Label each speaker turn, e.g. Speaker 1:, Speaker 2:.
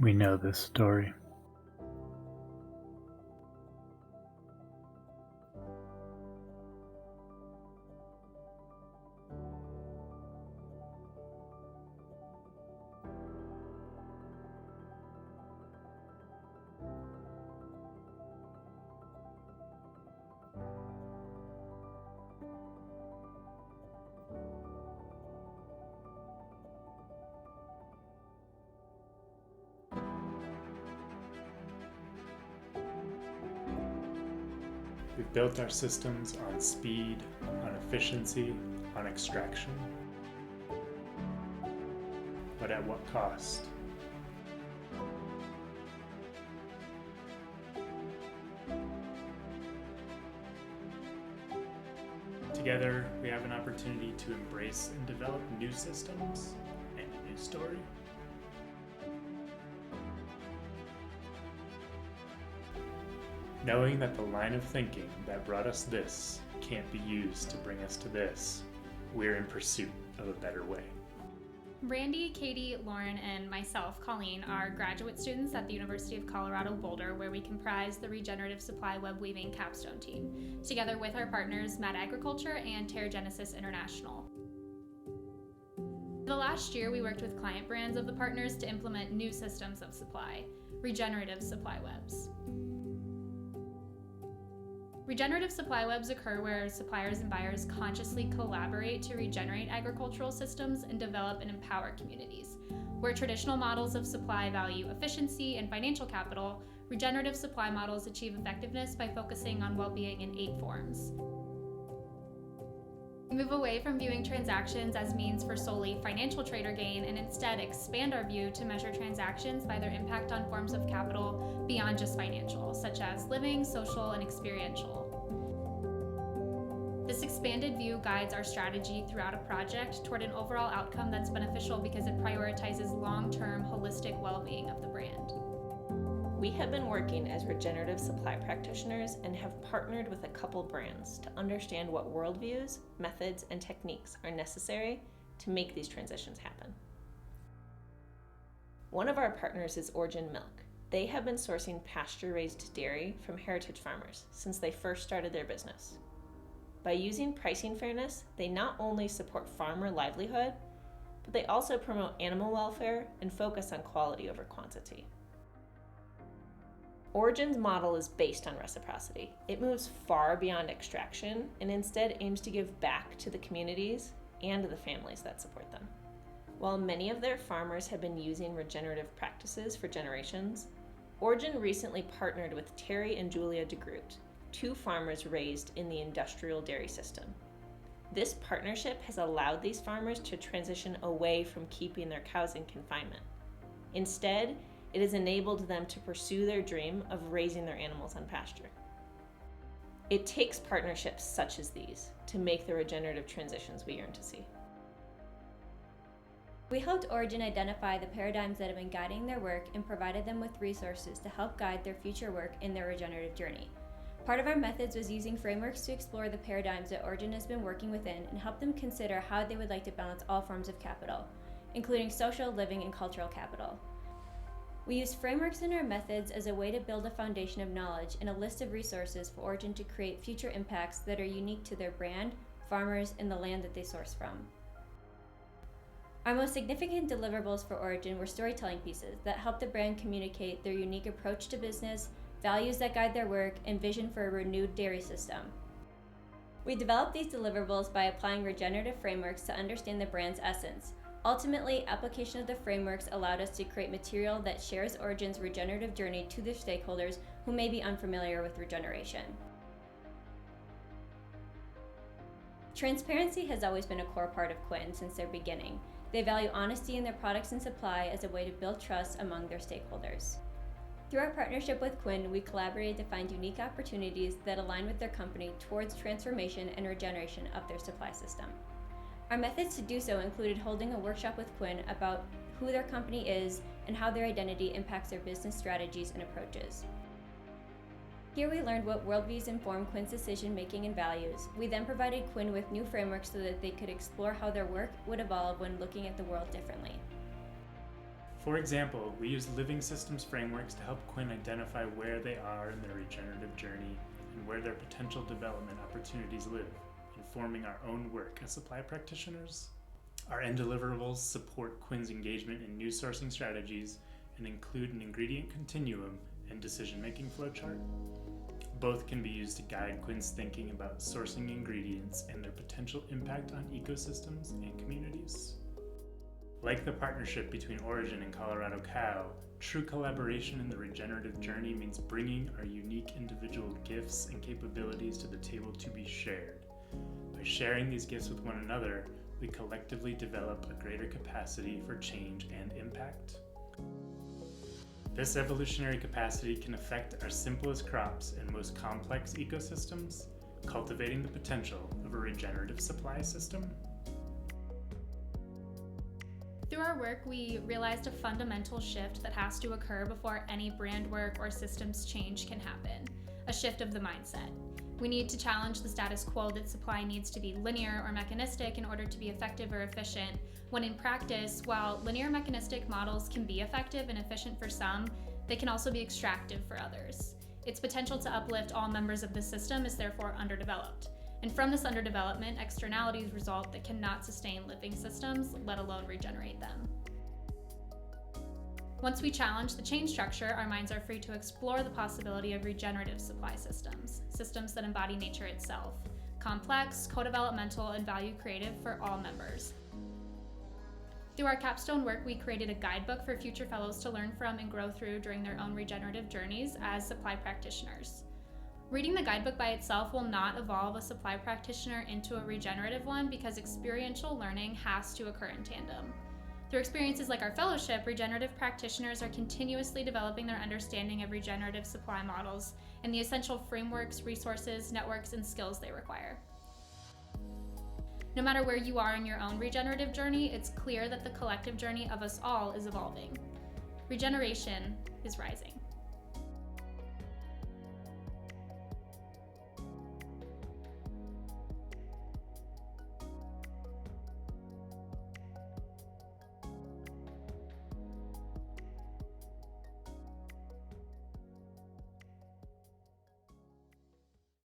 Speaker 1: We know this story.
Speaker 2: We've built our systems on speed, on efficiency, on extraction. But at what cost? Together, we have an opportunity to embrace and develop new systems and a new story. Knowing that the line of thinking that brought us this can't be used to bring us to this, we're in pursuit of a better way.
Speaker 3: Randy, Katie, Lauren, and myself, Colleen, are graduate students at the University of Colorado Boulder, where we comprise the Regenerative Supply Web Weaving capstone team, together with our partners Mad Agriculture and Terragenesis International. The last year, we worked with client brands of the partners to implement new systems of supply, regenerative supply webs. Regenerative supply webs occur where suppliers and buyers consciously collaborate to regenerate agricultural systems and develop and empower communities. Where traditional models of supply value efficiency and financial capital, regenerative supply models achieve effectiveness by focusing on well-being in 8 forms. We move away from viewing transactions as means for solely financial trade or gain and instead expand our view to measure transactions by their impact on forms of capital beyond just financial, such as living, social, and experiential. This expanded view guides our strategy throughout a project toward an overall outcome that's beneficial because it prioritizes long-term, holistic well-being of the brand.
Speaker 4: We have been working as regenerative supply practitioners and have partnered with a couple brands to understand what worldviews, methods, and techniques are necessary to make these transitions happen. One of our partners is Origin Milk. They have been sourcing pasture-raised dairy from heritage farmers since they first started their business. By using pricing fairness, they not only support farmer livelihood, but they also promote animal welfare and focus on quality over quantity. Origin's model is based on reciprocity. It moves far beyond extraction and instead aims to give back to the communities and the families that support them. While many of their farmers have been using regenerative practices for generations, Origin recently partnered with Terry and Julia DeGroot, 2 farmers raised in the industrial dairy system. This partnership has allowed these farmers to transition away from keeping their cows in confinement. Instead, it has enabled them to pursue their dream of raising their animals on pasture. It takes partnerships such as these to make the regenerative transitions we yearn to see.
Speaker 5: We helped Origin identify the paradigms that have been guiding their work and provided them with resources to help guide their future work in their regenerative journey. Part of our methods was using frameworks to explore the paradigms that Origin has been working within and help them consider how they would like to balance all forms of capital, including social, living, and cultural capital. We use frameworks in our methods as a way to build a foundation of knowledge and a list of resources for Origin to create future impacts that are unique to their brand, farmers, and the land that they source from. Our most significant deliverables for Origin were storytelling pieces that help the brand communicate their unique approach to business, values that guide their work, and vision for a renewed dairy system. We developed these deliverables by applying regenerative frameworks to understand the brand's essence. Ultimately, application of the frameworks allowed us to create material that shares Origin's regenerative journey to their stakeholders who may be unfamiliar with regeneration. Transparency has always been a core part of Quinn since their beginning. They value honesty in their products and supply as a way to build trust among their stakeholders. Through our partnership with Quinn, we collaborated to find unique opportunities that align with their company towards transformation and regeneration of their supply system. Our methods to do so included holding a workshop with Quinn about who their company is and how their identity impacts their business strategies and approaches. Here we learned what worldviews inform Quinn's decision-making and values. We then provided Quinn with new frameworks so that they could explore how their work would evolve when looking at the world differently.
Speaker 2: For example, we use living systems frameworks to help Quinn identify where they are in their regenerative journey and where their potential development opportunities live, informing our own work as supply practitioners. Our end deliverables support Quinn's engagement in new sourcing strategies and include an ingredient continuum and decision-making flowchart. Both can be used to guide Quinn's thinking about sourcing ingredients and their potential impact on ecosystems and communities. Like the partnership between Origin and Colorado Cow, true collaboration in the regenerative journey means bringing our unique individual gifts and capabilities to the table to be shared. By sharing these gifts with one another, we collectively develop a greater capacity for change and impact. This evolutionary capacity can affect our simplest crops and most complex ecosystems, cultivating the potential of a regenerative supply system.
Speaker 3: Through our work, we realized a fundamental shift that has to occur before any brand work or systems change can happen, a shift of the mindset. We need to challenge the status quo that supply needs to be linear or mechanistic in order to be effective or efficient, when in practice, while linear mechanistic models can be effective and efficient for some, they can also be extractive for others. Its potential to uplift all members of the system is therefore underdeveloped. And from this underdevelopment, externalities result that cannot sustain living systems, let alone regenerate them. Once we challenge the chain structure, our minds are free to explore the possibility of regenerative supply systems, systems that embody nature itself, complex, co-developmental, and value creative for all members. Through our capstone work, we created a guidebook for future fellows to learn from and grow through during their own regenerative journeys as supply practitioners. Reading the guidebook by itself will not evolve a supply practitioner into a regenerative one because experiential learning has to occur in tandem. Through experiences like our fellowship, regenerative practitioners are continuously developing their understanding of regenerative supply models and the essential frameworks, resources, networks, and skills they require. No matter where you are in your own regenerative journey, it's clear that the collective journey of us all is evolving. Regeneration is rising.